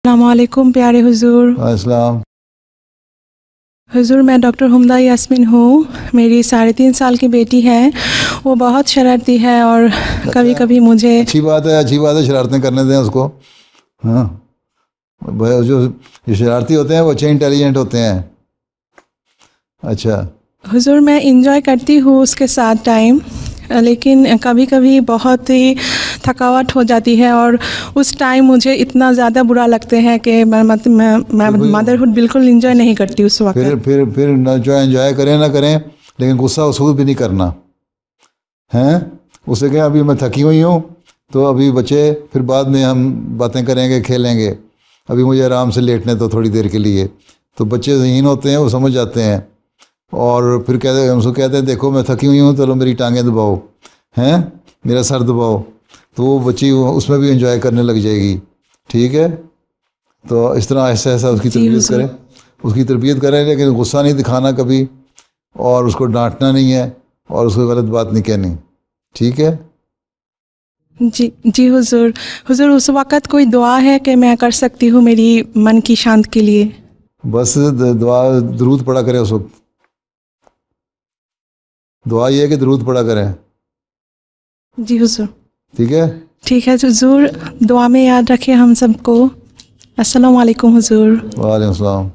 السلام علیکم پیارے حضور۔ السلام۔ حضور میں ڈاکٹر حمدہ یاسمین ہوں، میری 3.5 سال کی بیٹی ہے، وہ بہت شرارتی ہے اور کبھی کبھی مجھے اچھی بات ہے شرارتیں کرنے دیں اس کو۔ ہاں جو شرارتی ہوتے ہیں وہ اچھے انٹیلیجنٹ ہوتے ہیں۔ اچھا حضور میں انجوائے کرتی ہوں اس کے ساتھ ٹائم، لیکن کبھی کبھی بہت ہی تھکاوٹ ہو جاتی ہے اور اس ٹائم مجھے اتنا زیادہ برا لگتے ہیں کہ میں مدرہڈ بالکل انجوائے نہیں کرتی اس وقت۔ پھر جو انجوائے کریں نہ کریں لیکن غصہ وصول بھی نہیں کرنا ہیں۔ اسے کہیں ابھی میں تھکی ہوئی ہوں تو ابھی بچے پھر بعد میں ہم باتیں کریں گے کھیلیں گے، ابھی مجھے آرام سے لیٹنے تو تھوڑی دیر کے لیے۔ تو بچے ذہین ہوتے ہیں، وہ سمجھ جاتے ہیں اور پھر ہم اس کو کہتے ہیں دیکھو میں تھکی ہوئی ہوں، چلو میری ٹانگیں دباؤ، ہیں میرا سر دباؤ، تو وہ بچی اس میں بھی انجوائے کرنے لگ جائے گی۔ ٹھیک ہے، تو اس طرح ایسا اس کی تربیت کریں لیکن غصہ نہیں دکھانا کبھی، اور اس کو ڈانٹنا نہیں ہے اور اس کو غلط بات نہیں کہنی۔ ٹھیک ہے جی حضور۔ حضور اس وقت کوئی دعا ہے کہ میں کر سکتی ہوں میری من کی شانت کے لیے؟ بس دعا درود پڑھا کریں اس وقت، دعا یہ ہے کہ درود پڑھا کریں۔ جی حضور۔ ٹھیک ہے، ٹھیک ہے حضور، دعا میں یاد رکھیں ہم سب کو۔ السلام علیکم حضور۔ وعلیکم السلام۔